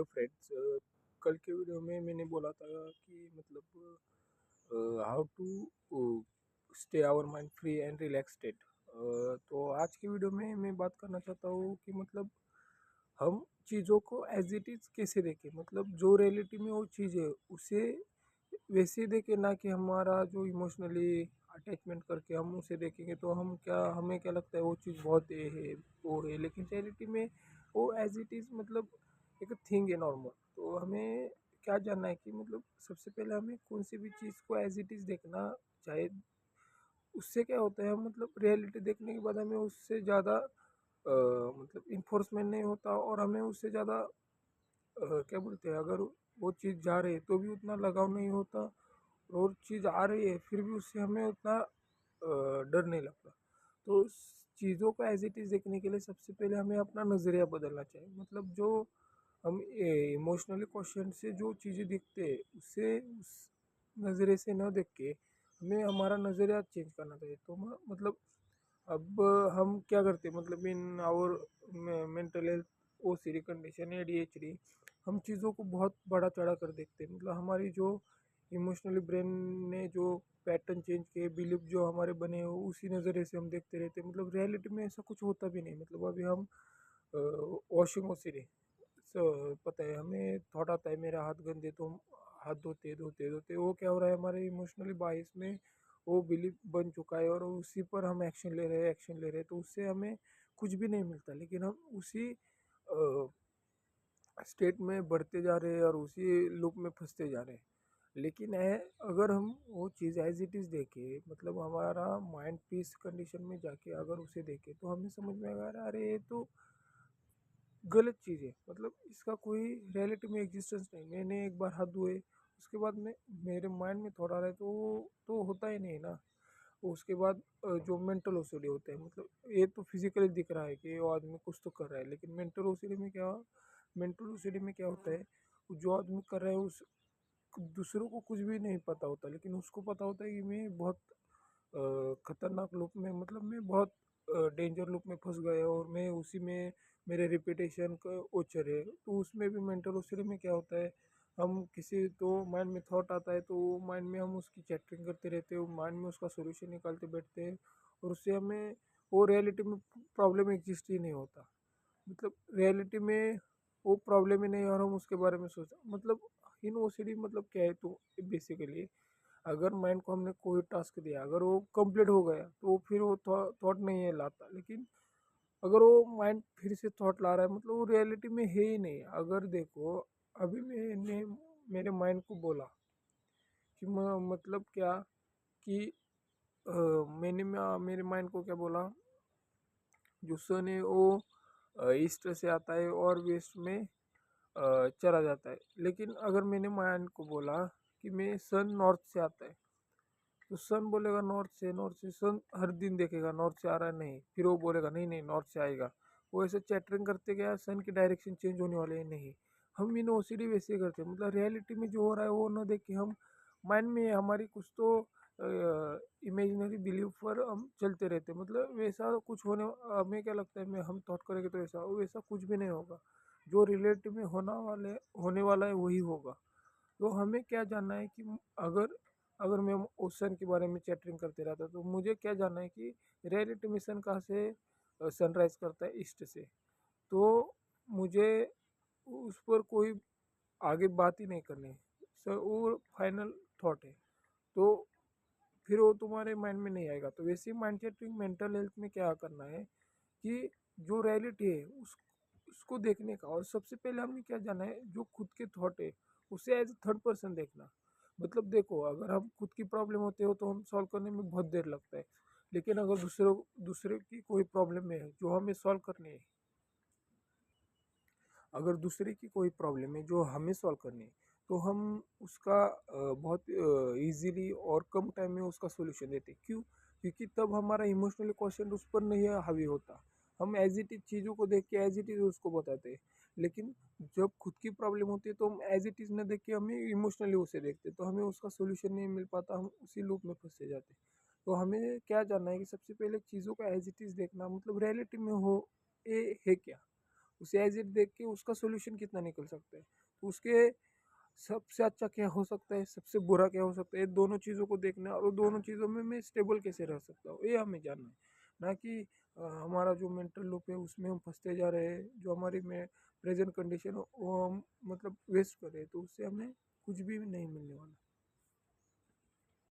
Hello friends. कल के video में मैंने बोला था कि मतलब how to stay our mind free and relax state. तो आज की वीडियो में मैं बात करना चाहता हूँ कि मतलब हम चीज़ों को एज इट इज़ कैसे देखें, मतलब जो रियलिटी में वो चीज़ है उसे वैसे देखें, ना कि हमारा जो इमोशनली अटैचमेंट करके हम उसे देखेंगे तो हमें क्या लगता है वो चीज़ बहुत ये है वो है, लेकिन रियलिटी में वो एज इट इज़ मतलब एक थिंग है नॉर्मल। तो हमें क्या जानना है कि मतलब सबसे पहले हमें कौन सी भी चीज़ को एज इट इज़ देखना चाहिए। उससे क्या होता है, मतलब रियलिटी देखने के बाद हमें उससे ज़्यादा मतलब इन्फोर्समेंट नहीं होता, और हमें उससे ज़्यादा क्या बोलते हैं, अगर वो चीज़ जा रही है तो भी उतना लगाव नहीं होता, और चीज़ आ रही है फिर भी उससे हमें उतना डर नहीं लगता। तो उस चीज़ों को एज इट इज़ देखने के लिए सबसे पहले हमें अपना नज़रिया बदलना चाहिए। मतलब जो हम इमोशनली क्वेश्चन से जो चीज़ें देखते हैं उससे उस नज़रिए से न देख के हमें हमारा नज़रिया चेंज करना चाहिए। तो मतलब अब हम क्या करते हैं, मतलब in our mental health O C D condition ADHD, हम चीज़ों को बहुत बड़ा चढ़ा कर देखते हैं। मतलब हमारी जो इमोशनली ब्रेन ने जो पैटर्न चेंज किए, बिलीफ जो हमारे बने हो उसी नज़रिए से हम देखते रहते हैं। मतलब रियलिटी में ऐसा कुछ होता भी नहीं। मतलब अभी हम वॉशिंग मशीन, पता है हमें थॉट आता है मेरा हाथ गंदे, तो हम हाथ धोते धोते धोते वो क्या हो रहा है, हमारे इमोशनली बाइस में वो बिलीफ बन चुका है और उसी पर हम एक्शन ले रहे हैं, तो उससे हमें कुछ भी नहीं मिलता, लेकिन हम उसी स्टेट में बढ़ते जा रहे हैं और उसी लूप में फंसते जा रहे हैं। लेकिन है, अगर हम वो चीज़ एज इट इज़ देखें, मतलब हमारा माइंड पीस कंडीशन में जाके अगर उसे देखें तो हमें समझ में आएगा अरे ये तो गलत चीज़ है। मतलब इसका कोई रियलिटी में एग्जिस्टेंस नहीं। मैंने एक बार हाथ धोए, उसके बाद में मेरे माइंड में थोड़ा रहे तो वो तो होता ही नहीं ना। उसके बाद जो मेंटल ओसीडी होता है, मतलब ये तो फिजिकली दिख रहा है कि वो आदमी कुछ तो कर रहा है, लेकिन मेंटल ओसीडी में क्या होता है, जो आदमी कर रहा है उस दूसरों को कुछ भी नहीं पता होता, लेकिन उसको पता होता है कि मैं बहुत खतरनाक लूप में, मतलब मैं बहुत डेंजर लूप में फंस गया और मैं उसी में मेरे रिपीटेशन का ओचर है। तो उसमें भी मेंटल ओसीडी में क्या होता है, हम किसी तो माइंड में थॉट आता है तो माइंड में हम उसकी चैटिंग करते रहते हैं, माइंड में उसका सोल्यूशन निकालते बैठते हैं, और उससे हमें वो रियलिटी में प्रॉब्लम एग्जिस्ट ही नहीं होता। मतलब रियलिटी में वो प्रॉब्लम ही नहीं है और हम उसके बारे में सोच, मतलब इन ओसीडी मतलब क्या है, तो बेसिकली अगर माइंड को हमने कोई टास्क दिया, अगर वो कंप्लीट हो गया तो फिर वो थॉट नहीं है लाता, लेकिन अगर वो माइंड फिर से थॉट ला रहा है मतलब वो रियलिटी में है ही नहीं। अगर देखो, अभी मैंने मेरे माइंड को बोला कि मतलब क्या कि अ, मेरे माइंड को क्या बोला, जो सन है वो ईस्ट से आता है और वेस्ट में चला जाता है। लेकिन अगर मैंने माइंड को बोला कि मैं सन नॉर्थ से आता है, तो सन बोलेगा नॉर्थ से सन हर दिन देखेगा नॉर्थ से आ रहा है, नहीं, फिर वो बोलेगा नहीं नहीं नॉर्थ से आएगा। वो ऐसे चैटरिंग करते गया, सन की डायरेक्शन चेंज होने वाले हैं नहीं। हम इन ओसीडी वैसे करते हैं, मतलब रियलिटी में जो हो रहा है वो ना देख के हम माइंड में हमारी कुछ तो इमेजिनरी बिलीव पर हम चलते रहते हैं। मतलब वैसा कुछ होने, हमें क्या लगता है मैं हम थॉट करेंगे तो वैसा वैसा कुछ भी नहीं होगा। जो रियलिटी में होने वाला है वही होगा। तो हमें क्या जानना है कि अगर अगर मैं ओशन के बारे में चैटरिंग करते रहता तो मुझे क्या जानना है कि रियलिटी में सन कहाँ से सनराइज करता है, ईस्ट से। तो मुझे उस पर कोई आगे बात ही नहीं करनी है, सर वो फाइनल थॉट है। तो फिर वो तुम्हारे माइंड में नहीं आएगा। तो वैसे ही माइंड चैटरिंग मेंटल हेल्थ में क्या करना है कि जो रियलिटी है उसको देखने का, और सबसे पहले हमें क्या जानना है जो खुद के थॉट है उसे एज थर्ड पर्सन देखना। मतलब देखो, अगर हम खुद की प्रॉब्लम होते हो तो हम सॉल्व करने में बहुत देर लगता है, लेकिन अगर दूसरे की कोई प्रॉब्लम है जो हमें सॉल्व करनी है, अगर दूसरे की कोई प्रॉब्लम है जो हमें सॉल्व करनी है, तो हम उसका बहुत इजीली और कम टाइम में उसका सॉल्यूशन देते हैं। क्यों? क्योंकि तब हमारा इमोशनल क्वेश्चन उस पर नहीं हावी होता। हम एज इट इज चीज़ों को देख के एज इट इज उसको बताते हैं। लेकिन जब खुद की प्रॉब्लम होती है तो हम एज इट इज न देख के हमें इमोशनली उसे देखते हैं, तो हमें उसका सोल्यूशन नहीं मिल पाता, हम उसी लूप में फंसे जाते हैं। तो हमें क्या जानना है कि सबसे पहले चीज़ों का एज इट इज देखना, मतलब रियलिटी में हो ये है क्या। उसे एज इट देख के उसका सोल्यूशन कितना निकल सकता है, तो उसके सबसे अच्छा क्या हो सकता है, सबसे बुरा क्या हो सकता है, दोनों चीज़ों को देखना है, और दोनों चीज़ों में मैं स्टेबल कैसे रह सकता हूँ, ये हमें जानना है। ना कि हमारा जो मेंटल लूप है उसमें हम फंसते जा रहे हैं, जो हमारी में प्रेजेंट कंडीशन वो हम मतलब वेस्ट कर रहे हैं, तो उससे हमें कुछ भी नहीं मिलने वाला।